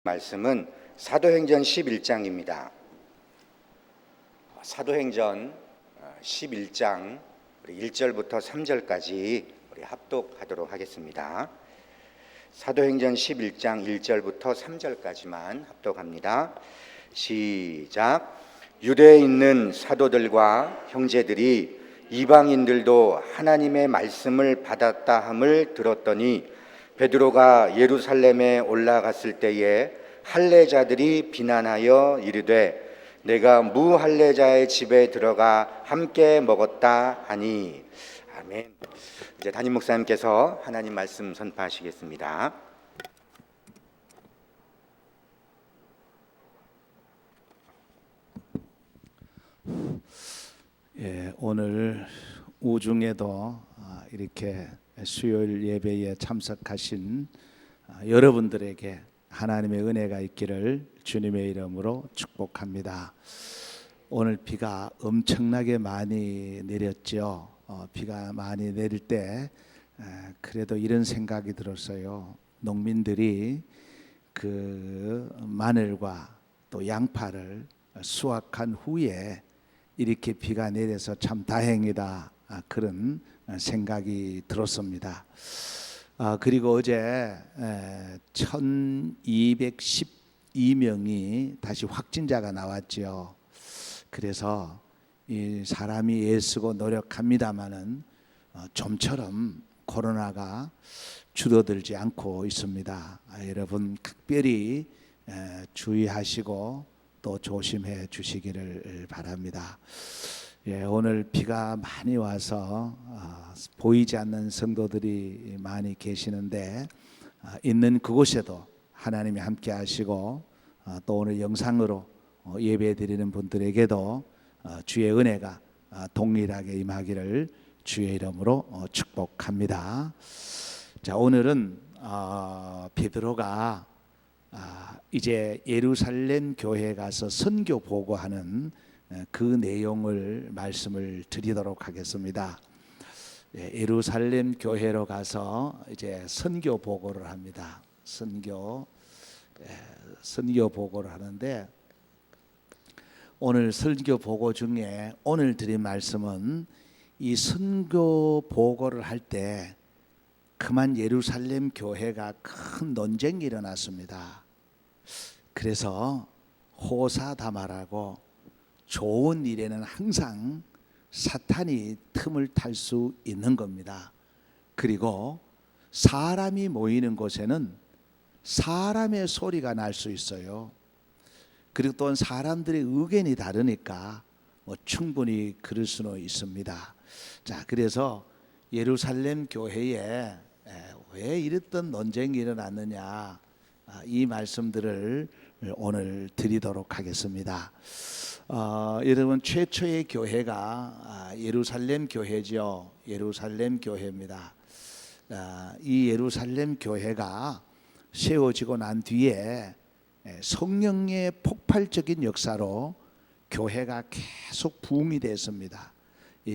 말씀은 사도행전 11장입니다. 사도행전 11장 1절부터 3절까지 우리 합독하도록 하겠습니다. 사도행전 11장 1절부터 3절까지만 합독합니다. 시작. 유대에 있는 사도들과 형제들이 이방인들도 하나님의 말씀을 받았다 함을 들었더니 베드로가 예루살렘에 올라갔을 때에 할례자들이 비난하여 이르되 내가 무할례자의 집에 들어가 함께 먹었다 하니. 아멘. 이제 담임 목사님께서 하나님 말씀 선포하시겠습니다. 오늘 우중에도 이렇게 수요일 예배에 참석하신 여러분들에게 하나님의 은혜가 있기를 주님의 이름으로 축복합니다. 오늘 비가 엄청나게 많이 내렸죠. 비가 많이 내릴 때 그래도 이런 생각이 들었어요. 농민들이 그 마늘과 또 양파를 수확한 후에 이렇게 비가 내려서 참 다행이다, 그런 생각이 들었습니다. 그리고 어제 1212명이 다시 확진자가 나왔죠. 그래서 이 사람이 애쓰고 노력합니다마는 좀처럼 코로나가 줄어들지 않고 있습니다. 여러분 각별히 주의하시고 또 조심해 주시기를 바랍니다. 오늘 비가 많이 와서 보이지 않는 성도들이 많이 계시는데 있는 그곳에도 하나님이 함께 하시고 또 오늘 영상으로 예배 드리는 분들에게도 주의 은혜가 동일하게 임하기를 주의 이름으로 축복합니다. 자, 오늘은 베드로가 이제 예루살렘 교회에 가서 선교 보고하는 그 내용을 말씀을 드리도록 하겠습니다. 예루살렘 교회로 가서 이제 선교 보고를 합니다. 선교 보고를 하는데 오늘 선교 보고 중에 오늘 드린 말씀은 이 선교 보고를 할 때 그만 예루살렘 교회가 큰 논쟁이 일어났습니다. 그래서 호사다마라고 좋은 일에는 항상 사탄이 틈을 탈 수 있는 겁니다. 그리고 사람이 모이는 곳에는 사람의 소리가 날 수 있어요. 그리고 또 사람들의 의견이 다르니까 충분히 그럴 수는 있습니다. 자, 그래서 예루살렘 교회에 왜 이랬던 논쟁이 일어났느냐, 이 말씀들을 오늘 드리도록 하겠습니다. 여러분 최초의 교회가 예루살렘 교회죠. 예루살렘 교회입니다. 이 예루살렘 교회가 세워지고 난 뒤에 성령의 폭발적인 역사로 교회가 계속 부흥이 됐습니다.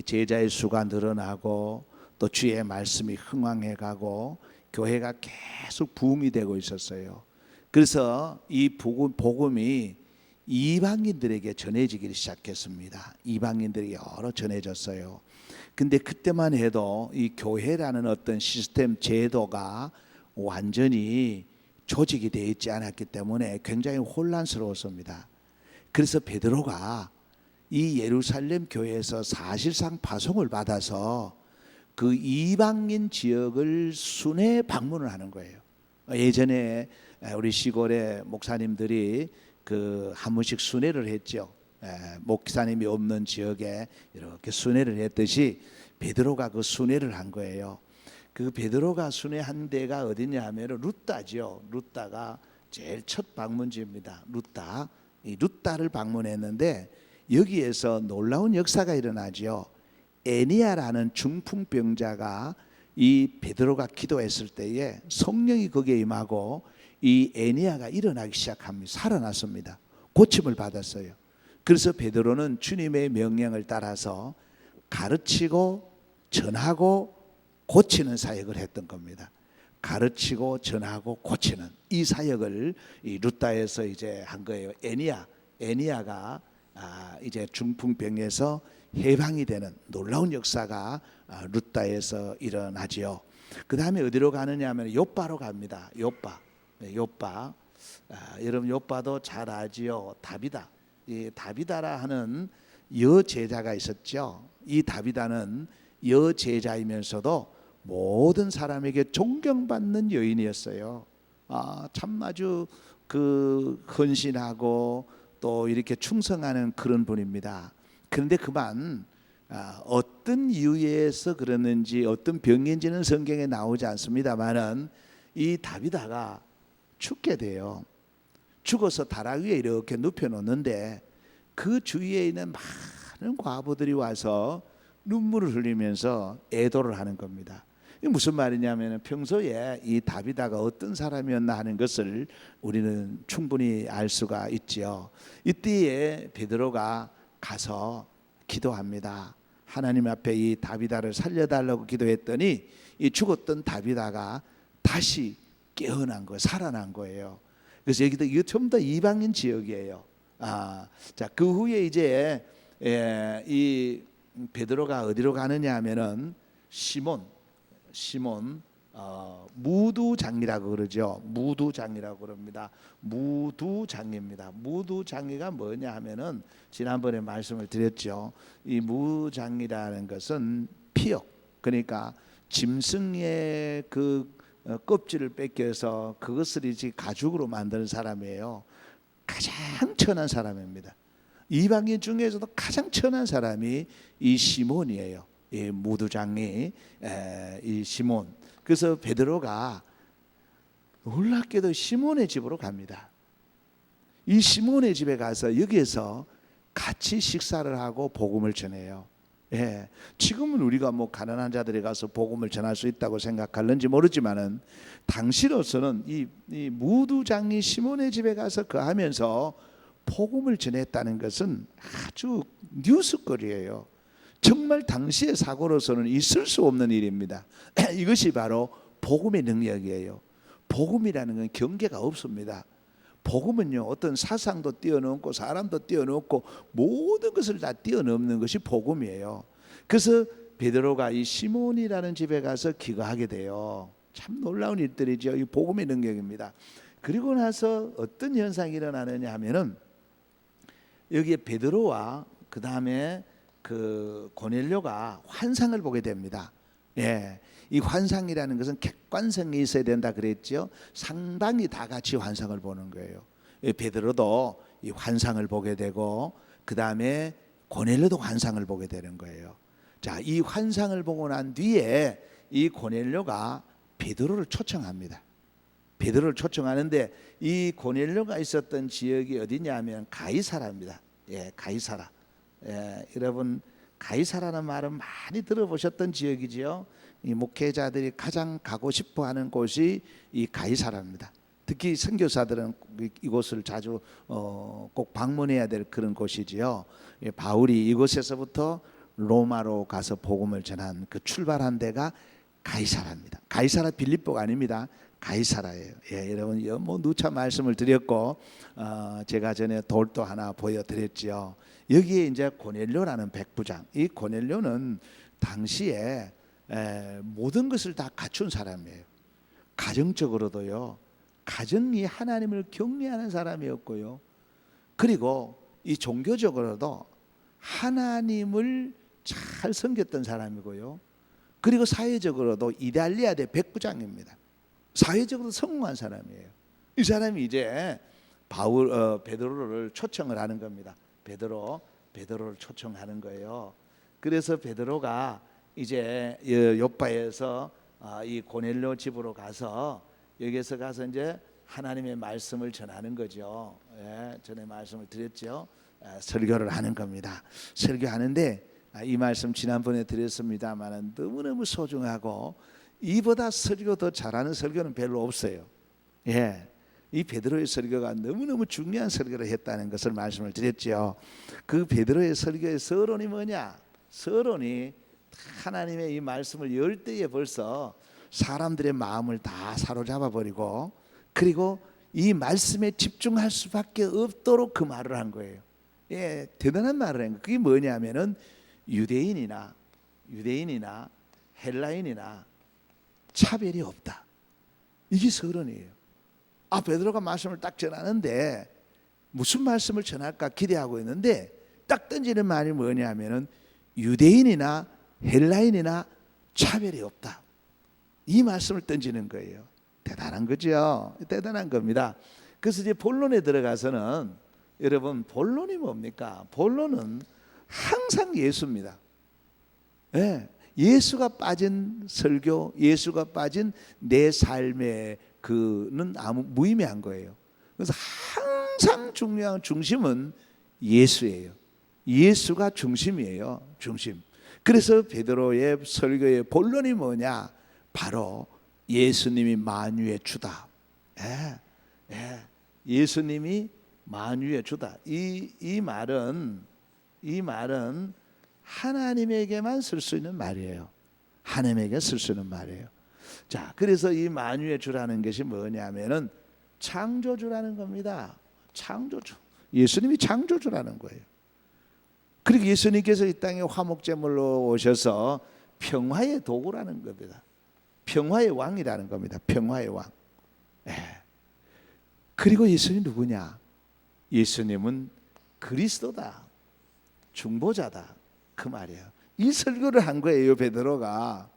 제자의 수가 늘어나고 또 주의 말씀이 흥왕해가고 교회가 계속 부흥이 되고 있었어요. 그래서 이 복음이 이방인들에게 전해지기 시작했습니다. 이방인들이 여러 전해졌어요. 근데 그때만 해도 이 교회라는 어떤 시스템 제도가 완전히 조직이 되어 있지 않았기 때문에 굉장히 혼란스러웠습니다. 그래서 베드로가 이 예루살렘 교회에서 사실상 파송을 받아서 그 이방인 지역을 순회 방문을 하는 거예요. 예전에 우리 시골의 목사님들이 한 번씩 순회를 했죠. 목사님이 없는 지역에 이렇게 순회를 했듯이 베드로가 그 순회를 한 거예요. 그 베드로가 순회한 데가 어디냐 하면 루따죠. 루따가 제일 첫 방문지입니다. 루따. 이 루따를 방문했는데 여기에서 놀라운 역사가 일어나죠. 에니야라는 중풍병자가 이 베드로가 기도했을 때에 성령이 거기에 임하고 이 에니야가 일어나기 시작합니다. 살아났습니다. 고침을 받았어요. 그래서 베드로는 주님의 명령을 따라서 가르치고 전하고 고치는 사역을 했던 겁니다. 가르치고 전하고 고치는 이 사역을 이 루다에서 이제 한 거예요. 애니야가 이제 중풍병에서 해방이 되는 놀라운 역사가 루다에서 일어나지요. 그 다음에 어디로 가느냐 하면 요바로 갑니다. 요바. 여러분 요바도 잘 아지요. 다비다. 이 다비다라 하는 여제자가 있었죠. 이 다비다는 여제자이면서도 모든 사람에게 존경받는 여인이었어요. 참 아주 그 헌신하고 또 이렇게 충성하는 그런 분입니다. 그런데 그만 어떤 이유에서 그러는지 어떤 병인지는 성경에 나오지 않습니다만은 이 다비다가 죽게 돼요. 죽어서 다락 위에 이렇게 눕혀놓는데 그 주위에 있는 많은 과부들이 와서 눈물을 흘리면서 애도를 하는 겁니다. 이게 무슨 말이냐면 평소에 이 다비다가 어떤 사람이었나 하는 것을 우리는 충분히 알 수가 있지요. 이때에 베드로가 가서 기도합니다. 하나님 앞에 이 다비다를 살려달라고 기도했더니 이 죽었던 다비다가 다시 깨어난 거예요. 살아난 거예요. 그래서 여기도 이거 전부 다 이방인 지역이에요. 자, 그 후에 이제 이 베드로가 어디로 가느냐 하면은 시몬 무두장이라고 그러죠. 무두장이라고 그럽니다. 무두장입니다. 무두장이가 뭐냐 하면은 지난번에 말씀을 드렸죠. 이 무장이라는 것은 피역, 그러니까 짐승의 그 껍질을 뺏겨서 그것을 이제 가죽으로 만드는 사람이에요. 가장 천한 사람입니다. 이방인 중에서도 가장 천한 사람이 이 시몬이에요. 이 무두장이 이 시몬. 그래서 베드로가 놀랍게도 시몬의 집으로 갑니다. 이 시몬의 집에 가서 여기에서 같이 식사를 하고 복음을 전해요. 지금은 우리가 뭐 가난한 자들에 가서 복음을 전할 수 있다고 생각할는지 모르지만은 당시로서는 이 무두장이 시몬의 집에 가서 거하면서 복음을 전했다는 것은 아주 뉴스거리예요. 정말 당시의 사고로서는 있을 수 없는 일입니다. 이것이 바로 복음의 능력이에요. 복음이라는 건 경계가 없습니다. 복음은요, 어떤 사상도 뛰어넘고 사람도 뛰어넘고 모든 것을 다 뛰어넘는 것이 복음이에요. 그래서 베드로가 이 시몬이라는 집에 가서 기거하게 돼요. 참 놀라운 일들이죠. 이 복음의 능력입니다. 그리고 나서 어떤 현상이 일어나느냐 하면은 여기에 베드로와 그 다음에 그 고넬료가 환상을 보게 됩니다. 이 환상이라는 것은 객관성이 있어야 된다 그랬죠. 상당히 다 같이 환상을 보는 거예요. 베드로도 이 환상을 보게 되고 그 다음에 고넬료도 환상을 보게 되는 거예요. 자, 이 환상을 보고 난 뒤에 이 고넬료가 베드로를 초청합니다. 베드로를 초청하는데 이 고넬료가 있었던 지역이 어디냐면 가이사라입니다. 가이사라. 여러분 가이사라는 말은 많이 들어보셨던 지역이지요. 이 목회자들이 가장 가고 싶어하는 곳이 이 가이사라입니다. 특히 선교사들은 이곳을 자주 꼭 방문해야 될 그런 곳이지요. 바울이 이곳에서부터 로마로 가서 복음을 전한 그 출발한 데가 가이사라입니다. 가이사라 빌립보가 아닙니다. 가이사라예요. 여러분 뭐 누차 말씀을 드렸고 제가 전에 돌도 하나 보여드렸지요. 여기에 이제 고넬료라는 백부장, 이 고넬료는 당시에 모든 것을 다 갖춘 사람이에요. 가정적으로도요, 가정이 하나님을 경외하는 사람이었고요, 그리고 이 종교적으로도 하나님을 잘 섬겼던 사람이고요, 그리고 사회적으로도 이달리아대 백부장입니다. 사회적으로 성공한 사람이에요. 이 사람이 이제 베드로를 초청을 하는 겁니다. 베드로를 초청하는 거예요. 그래서 베드로가 이제 요빠에서 이 고넬료 집으로 가서 여기에서 가서 이제 하나님의 말씀을 전하는 거죠. 전에 말씀을 드렸죠. 설교를 하는 겁니다. 설교하는데 이 말씀 지난번에 드렸습니다만 너무너무 소중하고 이보다 설교 더 잘하는 설교는 별로 없어요. 이 베드로의 설교가 너무너무 중요한 설교를 했다는 것을 말씀을 드렸죠. 그 베드로의 설교의 서론이 뭐냐? 서론이 하나님의 이 말씀을 열 때에 벌써 사람들의 마음을 다 사로잡아 버리고 그리고 이 말씀에 집중할 수밖에 없도록 그 말을 한 거예요. 예, 대단한 말을 한 거예요. 그게 뭐냐면은 유대인이나 헬라인이나 차별이 없다. 이게 서론이에요. 베드로가 말씀을 딱 전하는데 무슨 말씀을 전할까 기대하고 있는데 딱 던지는 말이 뭐냐면은 유대인이나 헬라인이나 차별이 없다. 이 말씀을 던지는 거예요. 대단한 거죠. 대단한 겁니다. 그래서 이제 본론에 들어가서는 여러분 본론이 뭡니까? 본론은 항상 예수입니다. 예, 예수가 빠진 설교, 예수가 빠진 내 삶의 그는 아무 무의미한 거예요. 그래서 항상 중요한 중심은 예수예요. 예수가 중심이에요. 중심. 그래서 베드로의 설교의 본론이 뭐냐? 바로 예수님이 만유의 주다. 예수님이 만유의 주다. 이 말은 하나님에게만 쓸 수 있는 말이에요. 하나님에게 쓸 수 있는 말이에요. 자, 그래서 이 만유의 주라는 것이 뭐냐면은 창조주라는 겁니다. 창조주. 예수님이 창조주라는 거예요. 그리고 예수님께서 이 땅에 화목제물로 오셔서 평화의 도구라는 겁니다. 평화의 왕이라는 겁니다. 평화의 왕. 그리고 예수님 누구냐? 예수님은 그리스도다. 중보자다. 그 말이에요. 이 설교를 한 거예요, 베드로가.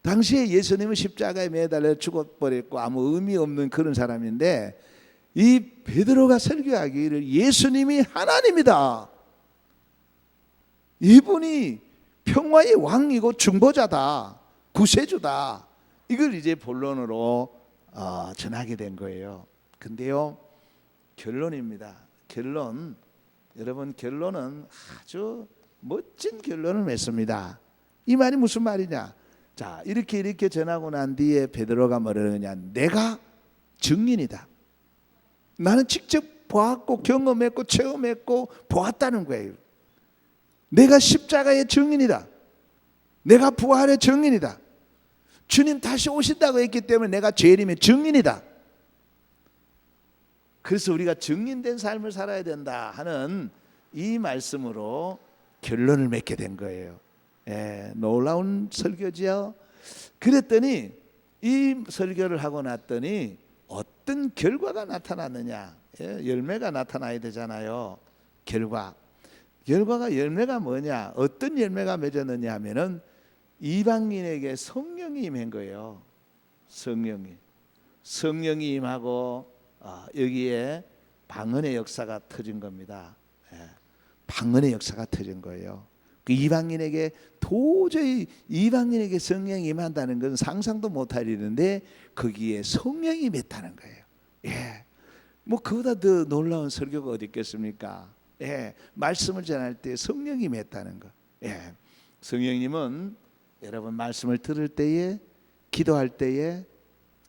당시에 예수님은 십자가에 매달려 죽어버렸고 아무 의미 없는 그런 사람인데 이 베드로가 설교하기를 예수님이 하나님이다. 이분이 평화의 왕이고 중보자다. 구세주다. 이걸 이제 본론으로 전하게 된 거예요. 근데요, 결론입니다. 결론. 여러분, 결론은 아주 멋진 결론을 맺습니다. 이 말이 무슨 말이냐? 자, 이렇게 전하고 난 뒤에 베드로가 뭐라느냐? 내가 증인이다. 나는 직접 보았고 경험했고 체험했고 보았다는 거예요. 내가 십자가의 증인이다. 내가 부활의 증인이다. 주님 다시 오신다고 했기 때문에 내가 재림의 증인이다. 그래서 우리가 증인된 삶을 살아야 된다 하는 이 말씀으로 결론을 맺게 된 거예요. 놀라운 설교지요. 그랬더니 이 설교를 하고 났더니 어떤 결과가 나타났느냐? 열매가 나타나야 되잖아요. 열매가 뭐냐? 어떤 열매가 맺었느냐 하면은 이방인에게 성령이 임한 거예요. 성령이 임하고 여기에 방언의 역사가 터진 겁니다. 방언의 역사가 터진 거예요. 그 도저히 이방인에게 성령이 임한다는 것은 상상도 못할 일인데 거기에 성령이 임했다는 거예요. 뭐 그보다 더 놀라운 설교가 어디 있겠습니까? 말씀을 전할 때 성령이 임했다는 거. 성령님은 여러분 말씀을 들을 때에 기도할 때에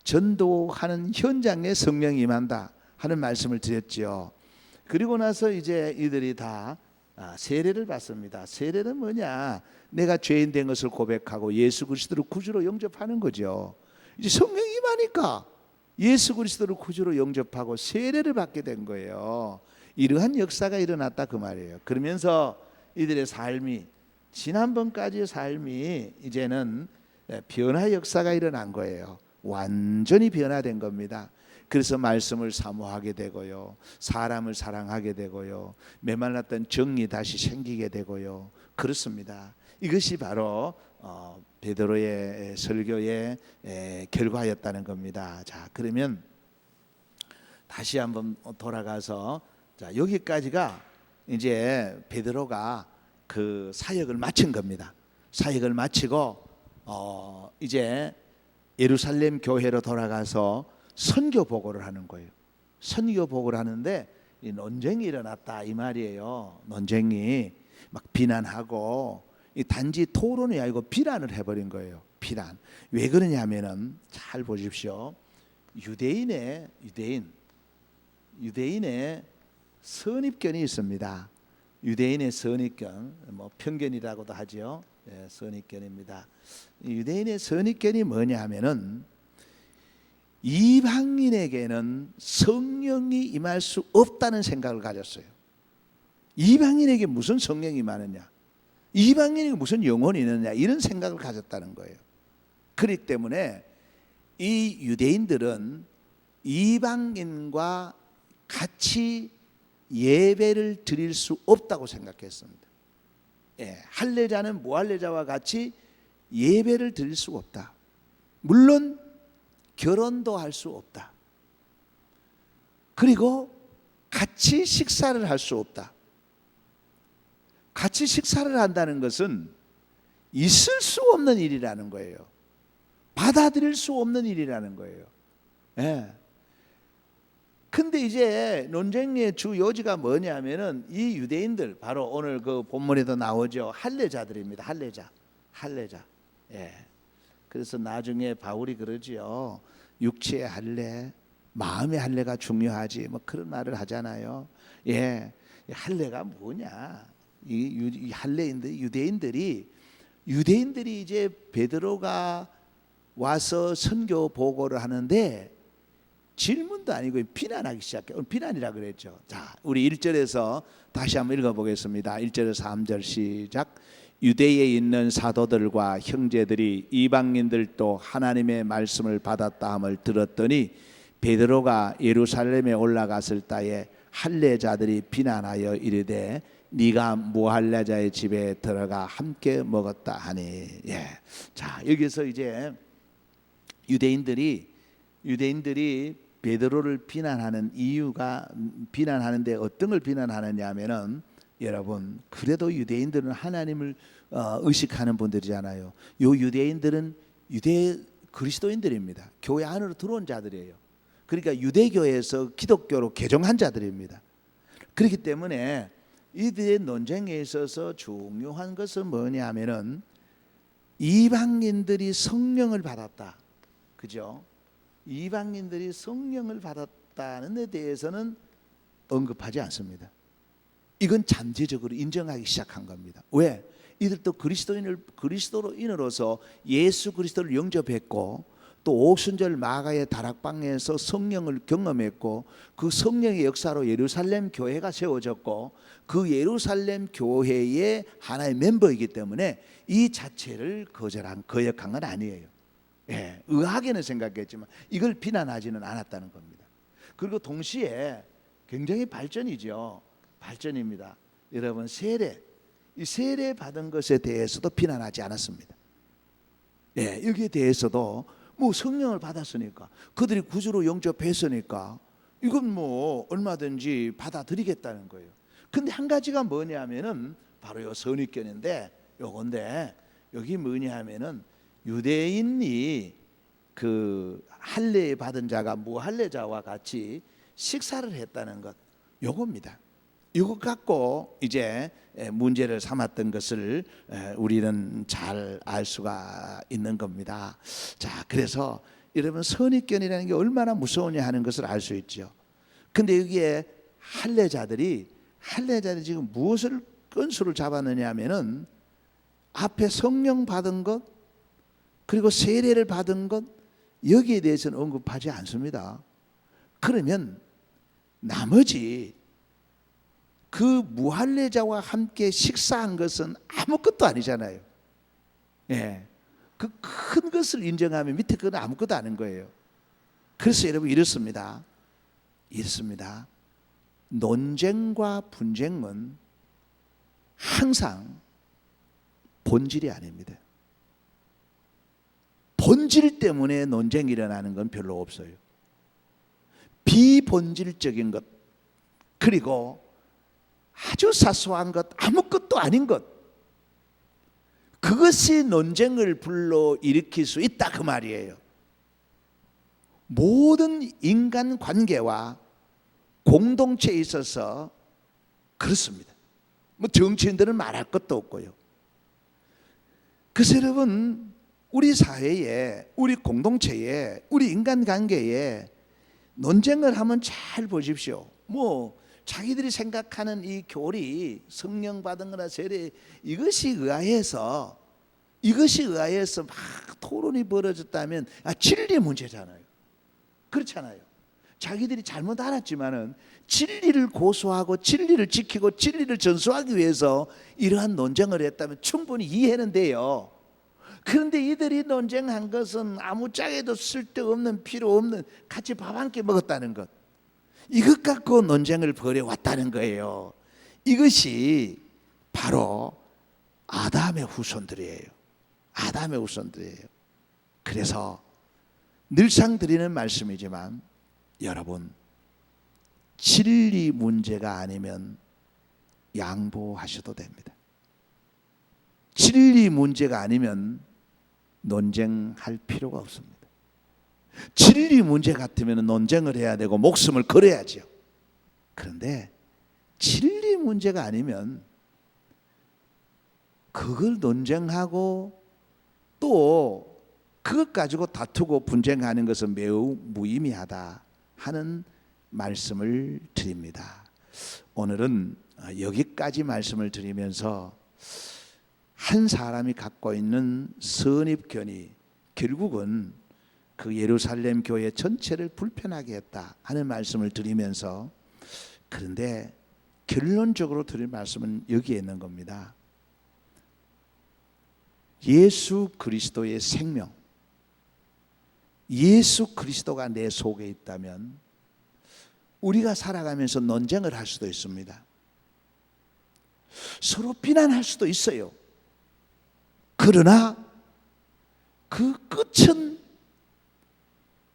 전도하는 현장에 성령이 임한다 하는 말씀을 드렸죠. 그리고 나서 이제 이들이 다 세례를 받습니다. 세례는 뭐냐? 내가 죄인 된 것을 고백하고 예수 그리스도를 구주로 영접하는 거죠. 이제 성령이 임하니까 예수 그리스도를 구주로 영접하고 세례를 받게 된 거예요. 이러한 역사가 일어났다 그 말이에요. 그러면서 이들의 삶이 지난번까지의 삶이 이제는 변화 역사가 일어난 거예요. 완전히 변화된 겁니다. 그래서 말씀을 사모하게 되고요, 사람을 사랑하게 되고요, 메말랐던 정이 다시 생기게 되고요. 그렇습니다. 이것이 바로 베드로의 설교의 결과였다는 겁니다. 자, 그러면 다시 한번 돌아가서 자, 여기까지가 이제 베드로가 그 사역을 마친 겁니다. 사역을 마치고 이제 예루살렘 교회로 돌아가서 선교 보고를 하는 거예요. 선교 보고를 하는데 이 논쟁이 일어났다 이 말이에요. 논쟁이 막 비난하고 단지 토론이 아니고 비난을 해버린 거예요. 비난. 왜 그러냐면은 잘 보십시오. 유대인의 선입견이 있습니다. 유대인의 선입견, 뭐 편견이라고도 하죠. 예, 선입견입니다. 유대인의 선입견이 뭐냐 하면은 이방인에게는 성령이 임할 수 없다는 생각을 가졌어요. 이방인에게 무슨 성령이 많으냐, 이방인에게 무슨 영혼이 있느냐, 이런 생각을 가졌다는 거예요. 그렇기 때문에 이 유대인들은 이방인과 같이 예배를 드릴 수 없다고 생각했습니다. 예, 할례자는 무할례자와 같이 예배를 드릴 수 없다. 물론 결혼도 할 수 없다. 그리고 같이 식사를 할 수 없다. 같이 식사를 한다는 것은 있을 수 없는 일이라는 거예요. 받아들일 수 없는 일이라는 거예요. 예. 근데 이제 논쟁의 주 요지가 뭐냐면은 이 유대인들, 바로 오늘 그 본문에도 나오죠. 할례자들입니다. 할례자. 예. 그래서 나중에 바울이 그러지요. 육체의 할례, 마음의 할례가 중요하지. 뭐 그런 말을 하잖아요. 예. 할례가 뭐냐? 이 할례인들, 유대인들이 이제 베드로가 와서 선교 보고를 하는데 질문도 아니고 비난하기 시작해요. 비난이라 그랬죠. 자, 우리 1절에서 다시 한번 읽어보겠습니다. 1절에서 3절 시작. 유대에 있는 사도들과 형제들이 이방인들도 하나님의 말씀을 받았다 함을 들었더니 베드로가 예루살렘에 올라갔을 때에 할례자들이 비난하여 이르되 네가 무할례자의 집에 들어가 함께 먹었다 하니. 예. 자, 여기서 이제 유대인들이 베드로를 비난하는 이유가, 비난하는데 어떤 걸 비난하느냐면은, 여러분, 그래도 유대인들은 하나님을 의식하는 분들이잖아요. 요 유대인들은 유대 그리스도인들입니다. 교회 안으로 들어온 자들이에요. 그러니까 유대교에서 기독교로 개종한 자들입니다. 그렇기 때문에 이들의 논쟁에 있어서 중요한 것은 뭐냐면은 이방인들이 성령을 받았다. 그죠? 이방인들이 성령을 받았다는 데 대해서는 언급하지 않습니다. 이건 잠재적으로 인정하기 시작한 겁니다. 왜? 이들도 그리스도인으로서 예수 그리스도를 영접했고 또 오순절 마가의 다락방에서 성령을 경험했고 그 성령의 역사로 예루살렘 교회가 세워졌고 그 예루살렘 교회의 하나의 멤버이기 때문에 이 자체를 거역한 건 아니에요. 예, 의아하게는 생각했지만 이걸 비난하지는 않았다는 겁니다. 그리고 동시에 굉장히 발전입니다. 여러분, 이 세례 받은 것에 대해서도 비난하지 않았습니다. 예, 여기에 대해서도 뭐 성령을 받았으니까, 그들이 구주로 영접했으니까 이건 뭐 얼마든지 받아들이겠다는 거예요. 근데 한 가지가 뭐냐면은 바로 요 선입견인데, 요건데 여기 뭐냐면은 유대인이 그 할례 받은 자가 무할례자와 같이 식사를 했다는 것, 요겁니다. 이것 갖고 이제 문제를 삼았던 것을 우리는 잘 알 수가 있는 겁니다. 자, 그래서 여러분, 선입견이라는 게 얼마나 무서우냐 하는 것을 알 수 있죠. 근데 여기에 할례자들이 지금 무엇을 건수를 잡았느냐 하면은 앞에 성령 받은 것 그리고 세례를 받은 것, 여기에 대해서는 언급하지 않습니다. 그러면 나머지 그 무할례자와 함께 식사한 것은 아무것도 아니잖아요. 예, 그 큰 것을 인정하면 밑에 그건 아무것도 아닌 거예요. 그래서 여러분, 이렇습니다. 논쟁과 분쟁은 항상 본질이 아닙니다. 본질 때문에 논쟁이 일어나는 건 별로 없어요. 비본질적인 것, 그리고 아주 사소한 것, 아무것도 아닌 것, 그것이 논쟁을 불러일으킬 수 있다, 그 말이에요. 모든 인간 관계와 공동체에 있어서 그렇습니다. 뭐 정치인들은 말할 것도 없고요. 그래서 여러분, 우리 사회에, 우리 공동체에, 우리 인간관계에 논쟁을 하면 잘 보십시오. 뭐 자기들이 생각하는 이 교리, 성령 받은 거나 세례, 이것이 의아해서 이것이 의하여서 막 토론이 벌어졌다면 진리 문제잖아요. 그렇잖아요. 자기들이 잘못 알았지만은 진리를 고수하고 진리를 지키고 진리를 전수하기 위해서 이러한 논쟁을 했다면 충분히 이해는 돼요. 그런데 이들이 논쟁한 것은 아무짝에도 쓸데없는 필요 없는 같이 밥 한 끼 먹었다는 것, 이것 갖고 논쟁을 벌여왔다는 거예요. 이것이 바로 아담의 후손들이에요. 아담의 후손들이에요. 그래서 늘상 드리는 말씀이지만 여러분, 진리 문제가 아니면 양보하셔도 됩니다. 진리 문제가 아니면 논쟁할 필요가 없습니다. 진리 문제 같으면 논쟁을 해야 되고 목숨을 걸어야죠. 그런데 진리 문제가 아니면 그걸 논쟁하고 또 그것 가지고 다투고 분쟁하는 것은 매우 무의미하다 하는 말씀을 드립니다. 오늘은 여기까지 말씀을 드리면서 한 사람이 갖고 있는 선입견이 결국은 그 예루살렘 교회 전체를 불편하게 했다 하는 말씀을 드리면서, 그런데 결론적으로 드릴 말씀은 여기에 있는 겁니다. 예수 그리스도의 생명, 예수 그리스도가 내 속에 있다면 우리가 살아가면서 논쟁을 할 수도 있습니다. 서로 비난할 수도 있어요. 그러나 그 끝은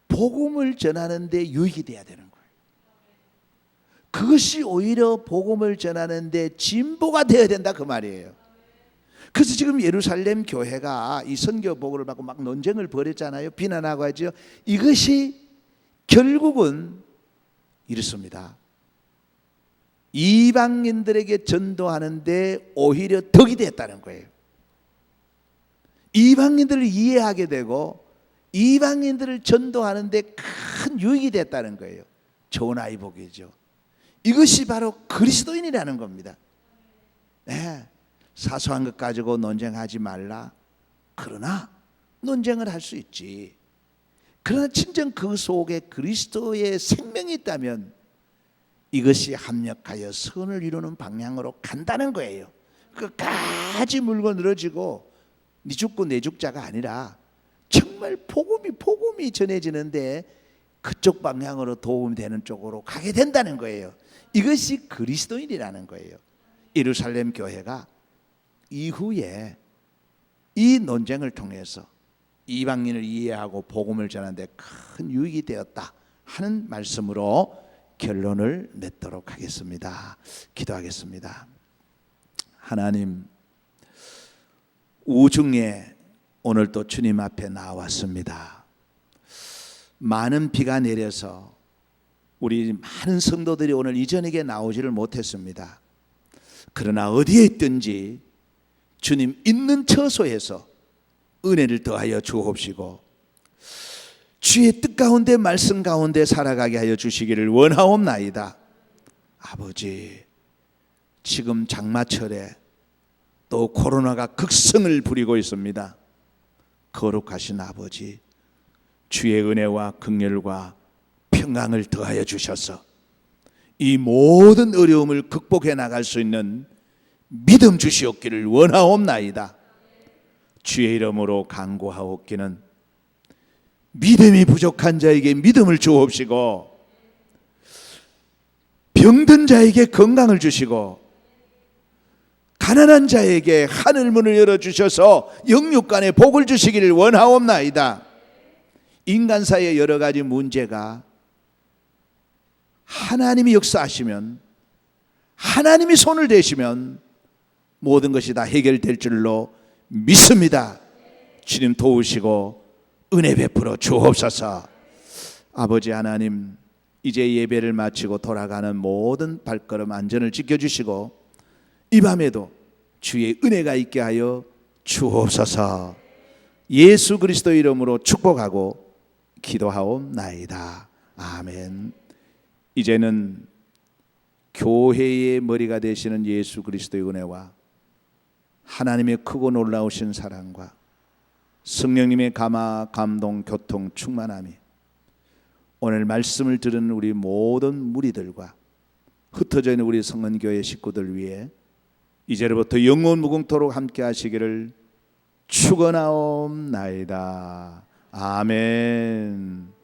복음을 전하는 데 유익이 돼야 되는 거예요. 그것이 오히려 복음을 전하는 데 진보가 되어야 된다 그 말이에요. 그래서 지금 예루살렘 교회가 이 선교 보고를 받고 막 논쟁을 벌였잖아요. 비난하고 하죠. 이것이 결국은 이렇습니다. 이방인들에게 전도하는데 오히려 덕이 됐다는 거예요. 이방인들을 이해하게 되고 이방인들을 전도하는데 큰 유익이 됐다는 거예요. 좋은 아이 복이죠. 이것이 바로 그리스도인이라는 겁니다. 네. 사소한 것 가지고 논쟁하지 말라. 그러나 논쟁을 할 수 있지. 그러나 진정 그 속에 그리스도의 생명이 있다면 이것이 합력하여 선을 이루는 방향으로 간다는 거예요. 끝까지 물고 늘어지고 네 죽고 내 죽자가 아니라 정말 복음이 전해지는데 그쪽 방향으로 도움이 되는 쪽으로 가게 된다는 거예요. 이것이 그리스도인이라는 거예요. 예루살렘 교회가 이후에 이 논쟁을 통해서 이방인을 이해하고 복음을 전하는데 큰 유익이 되었다 하는 말씀으로 결론을 맺도록 하겠습니다. 기도하겠습니다. 하나님, 우중에 오늘 또 주님 앞에 나왔습니다. 많은 비가 내려서 우리 많은 성도들이 오늘 이 저녁에 나오지를 못했습니다. 그러나 어디에 있든지 주님 있는 처소에서 은혜를 더하여 주옵시고 주의 뜻 가운데 말씀 가운데 살아가게 하여 주시기를 원하옵나이다. 아버지, 지금 장마철에 또 코로나가 극성을 부리고 있습니다. 거룩하신 아버지, 주의 은혜와 긍휼과 평강을 더하여 주셔서 이 모든 어려움을 극복해 나갈 수 있는 믿음 주시옵기를 원하옵나이다. 주의 이름으로 간구하옵기는 믿음이 부족한 자에게 믿음을 주옵시고 병든 자에게 건강을 주시고 가난한 자에게 하늘 문을 열어주셔서 영육간에 복을 주시기를 원하옵나이다. 인간사의 여러 가지 문제가 하나님이 역사하시면, 하나님이 손을 대시면 모든 것이 다 해결될 줄로 믿습니다. 주님 도우시고 은혜 베풀어 주옵소서. 아버지 하나님, 이제 예배를 마치고 돌아가는 모든 발걸음 안전을 지켜주시고 이 밤에도 주의 은혜가 있게 하여 주옵소서. 예수 그리스도 이름으로 축복하고 기도하옵나이다. 아멘. 이제는 교회의 머리가 되시는 예수 그리스도의 은혜와 하나님의 크고 놀라우신 사랑과 성령님의 감화, 감동, 교통, 충만함이 오늘 말씀을 들은 우리 모든 무리들과 흩어져 있는 우리 성은교회 식구들 위해 이제로부터 영원 무궁토록 함께 하시기를 축원하옵나이다. 아멘.